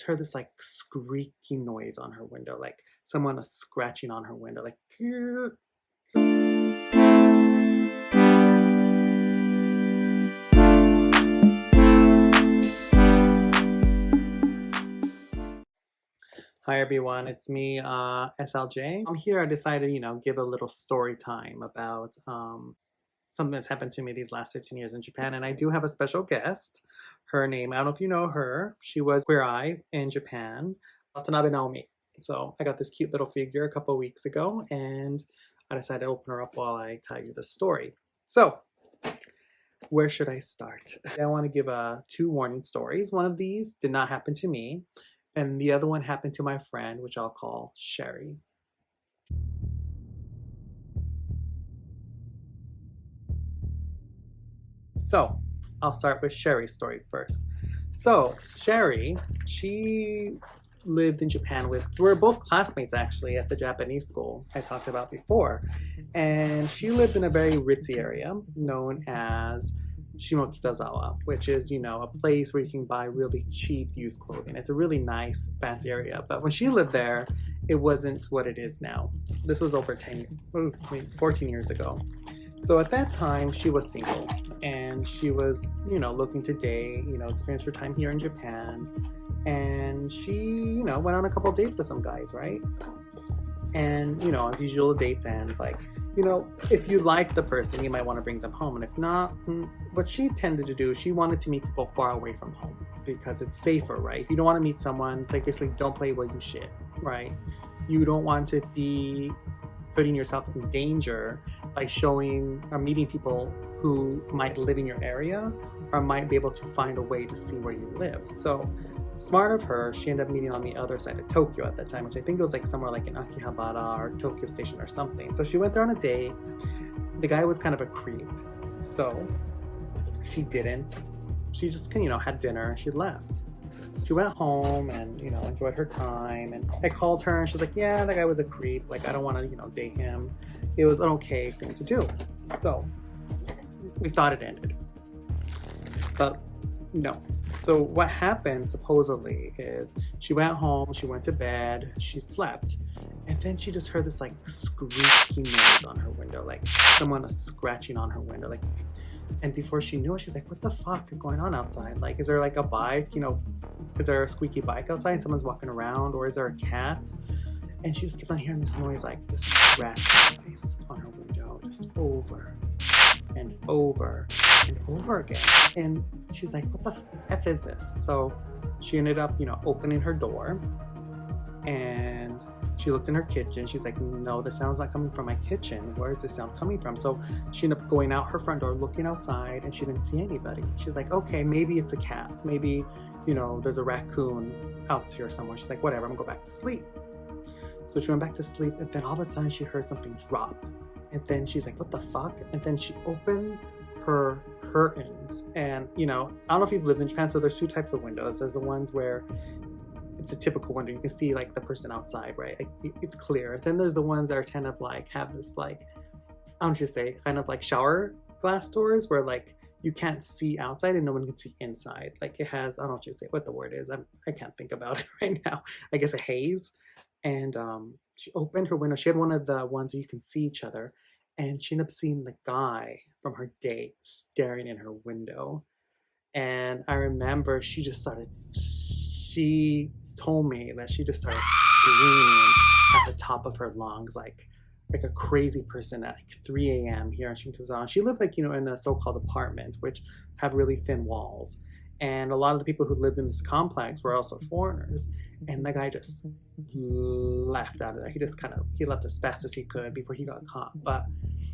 heard this like squeaky noise on her window, like someone was scratching on her window, like Hi everyone, it's me, SLJ. I'm here. I decided, give a little story time about something that's happened to me these last 15 years in Japan. And I do have a special guest. Her name, I don't know if you know her. She was Queer Eye in Japan, Watanabe Naomi. So I got this cute little figure a couple of weeks ago, and I decided to open her up while I tell you the story. So, where should I start? I want to give two warning stories. One of these did not happen to me, and the other one happened to my friend, which I'll call Sherry. So I'll start with Sherry's story first. So Sherry, she lived in Japan we're both classmates actually at the Japanese school I talked about before. And she lived in a very ritzy area known as Shimokitazawa, which is, a place where you can buy really cheap used clothing. It's a really nice, fancy area. But when she lived there, it wasn't what it is now. This was over 14 years ago. So at that time, she was single and she was, looking to date, experience her time here in Japan. And she, went on a couple of dates with some guys, right? And, as usual, dates end, like, if you like the person, you might want to bring them home. And if not, what she tended to do, she wanted to meet people far away from home because it's safer, right? If you don't want to meet someone, it's like basically don't play while you shit, right? You don't want to be putting yourself in danger by showing or meeting people who might live in your area or might be able to find a way to see where you live. So smart of her, she ended up meeting on the other side of Tokyo at that time, which I think it was like somewhere like in Akihabara or Tokyo Station or something. So she went there on a date. The guy was kind of a creep. So she didn't. She just, had dinner and she left. She went home and, enjoyed her time. And I called her and she's like, yeah, that guy was a creep. Like, I don't want to, date him. It was an okay thing to do. So we thought it ended. But no. So what happened supposedly is she went home, she went to bed, she slept. And then she just heard this like squeaky noise on her window. Like someone was scratching on her window. Like, and before she knew it, she's like, what the fuck is going on outside? Like, is there like a bike, is there a squeaky bike outside and someone's walking around, or is there a cat? And she just kept on hearing this noise, like this scratch noise on her window, just over and over and over again. And she's like, what the F is this? So she ended up, opening her door and she looked in her kitchen. She's like, no, the sound's not coming from my kitchen. Where is this sound coming from? So she ended up going out her front door, looking outside, and she didn't see anybody. She's like, okay, maybe it's a cat. Maybe, there's a raccoon out here somewhere. She's like, whatever, I'm gonna go back to sleep. So she went back to sleep, and then all of a sudden she heard something drop. And then she's like, what the fuck? And then she opened her curtains. And, I don't know if you've lived in Japan, so there's two types of windows. There's the ones where it's a typical window. You can see like the person outside, right? Like, it's clear. Then there's the ones that are kind of like, have this like, I don't know, say, kind of like shower glass doors where like you can't see outside and no one can see inside. Like it has, I don't know what you say, what the word is. I can't think about it right now. I guess a haze. And she opened her window. She had one of the ones where you can see each other. And she ended up seeing the guy from her date staring in her window. And I remember she told me that she just started screaming at the top of her lungs, like a crazy person at like 3 a.m. here in Shinjuku. She lived like, in a so-called apartment, which have really thin walls. And a lot of the people who lived in this complex were also foreigners. And the guy just left out of there. He left as fast as he could before he got caught. But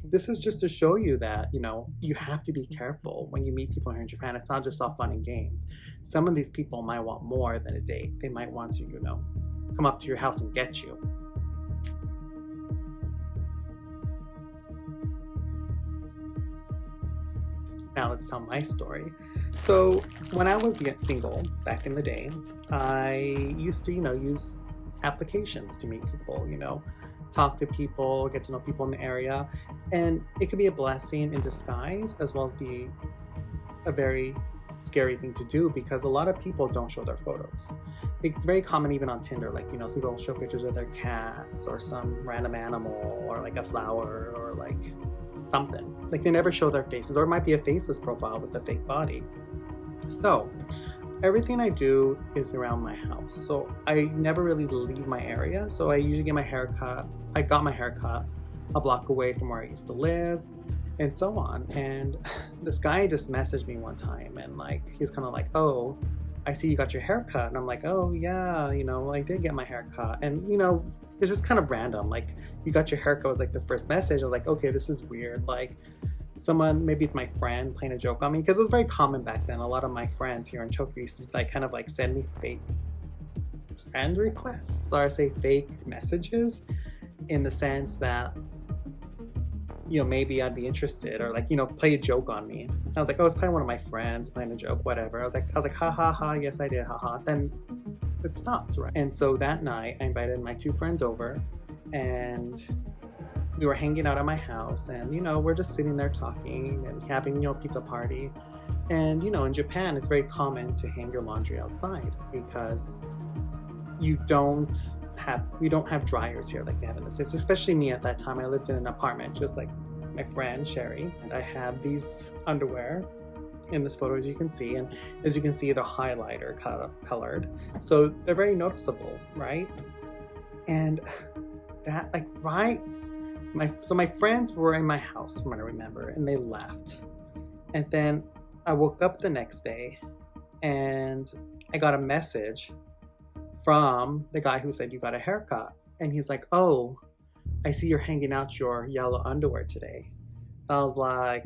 this is just to show you that, you have to be careful when you meet people here in Japan. It's not just all fun and games. Some of these people might want more than a date. They might want to, come up to your house and get you. Now let's tell my story. So when I was yet single back in the day, I used to, use applications to meet people, talk to people, get to know people in the area. And it could be a blessing in disguise as well as be a very scary thing to do because a lot of people don't show their photos. It's very common even on Tinder, like, some people show pictures of their cats or some random animal or like a flower or like something. Like they never show their faces, or it might be a faceless profile with a fake body. So everything I do is around my house. So I never really leave my area. So I usually get my haircut. I got my haircut a block away from where I used to live and so on. And this guy just messaged me one time and like, he's kind of like, oh, I see you got your haircut. And I'm like, oh yeah, I did get my haircut. And it's just kind of random. Like, you got your haircut was like the first message. I was like, okay, this is weird. Like someone, maybe it's my friend playing a joke on me, because it was very common back then. A lot of my friends here in Tokyo used to like kind of like send me fake friend requests, or say fake messages, in the sense that maybe I'd be interested, or like play a joke on me. I was like, oh, it's probably one of my friends playing a joke, whatever. I was like ha ha ha, yes I did, ha ha. Then it stopped, right? And so that night I invited my two friends over, and we were hanging out at my house, and we're just sitting there talking and having pizza party. And in Japan it's very common to hang your laundry outside, because we don't have dryers here like they have in the States. Especially me at that time, I lived in an apartment just like my friend Sherry, and I had these underwear in this photo, as you can see, and as you can see, they're highlighter colored, so they're very noticeable, right? And that, like, right, my friends were in my house from what I remember, and they left. And then I woke up the next day and I got a message from the guy who said you got a haircut, and he's like, oh, I see you're hanging out your yellow underwear today. And I was like,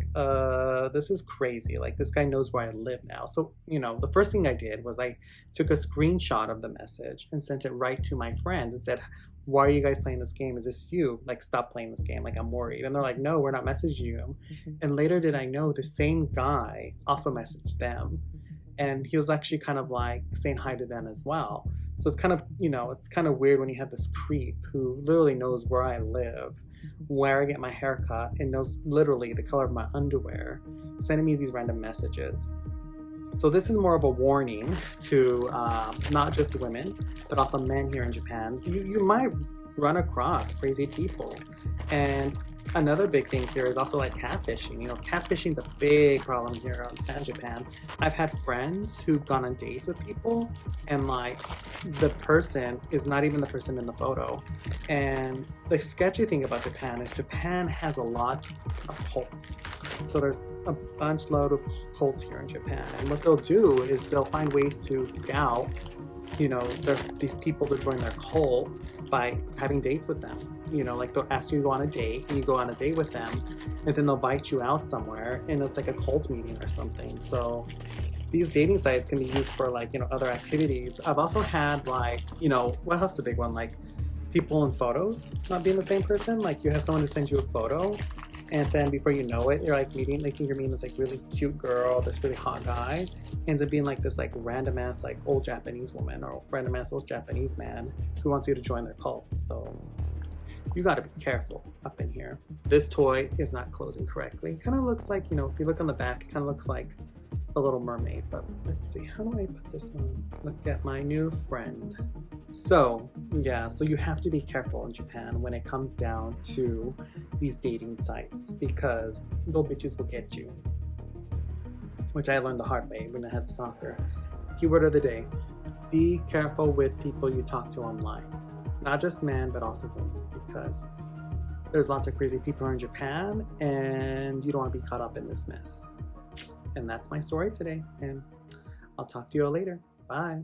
this is crazy. Like, this guy knows where I live now. So the first thing I did was I took a screenshot of the message and sent it right to my friends and said, why are you guys playing this game? Is this you? Like, stop playing this game. Like, I'm worried. And they're like, no, we're not messaging you. And later did I know the same guy also messaged them, and he was actually kind of like saying hi to them as well. So it's kind of, it's kind of weird when you have this creep who literally knows where I live, where I get my haircut, and knows literally the color of my underwear, sending me these random messages. So this is more of a warning to not just women, but also men here in Japan. You might run across crazy people. And another big thing here is also like catfishing. Catfishing is a big problem here in Japan. I've had friends who've gone on dates with people, and like the person is not even the person in the photo. And the sketchy thing about Japan is Japan has a lot of cults. So there's a load of cults here in Japan, and what they'll do is they'll find ways to scout these people to join their cult by having dates with them. Like they'll ask you to go on a date, and you go on a date with them, and then they'll invite you out somewhere, and it's like a cult meeting or something. So these dating sites can be used for like other activities. I've also had like what else is a big one, like people in photos not being the same person. Like you have someone to send you a photo, and then before you know it, you're like meeting this like really cute girl, this really hot guy, ends up being like this like random ass like old Japanese woman or random ass old Japanese man who wants you to join their cult. So you got to be careful up in here. This toy is not closing correctly. It kind of looks like, if you look on the back, it kind of looks like a little mermaid, but let's see, how do I put this on? Look at my new friend. So yeah, so you have to be careful in Japan when it comes down to these dating sites, because little bitches will get you, which I learned the hard way when I had the soccer. Keyword of the day: be careful with people you talk to online, not just men but also women, because there's lots of crazy people in Japan and you don't want to be caught up in this mess. And that's my story today, and I'll talk to you all later. Bye.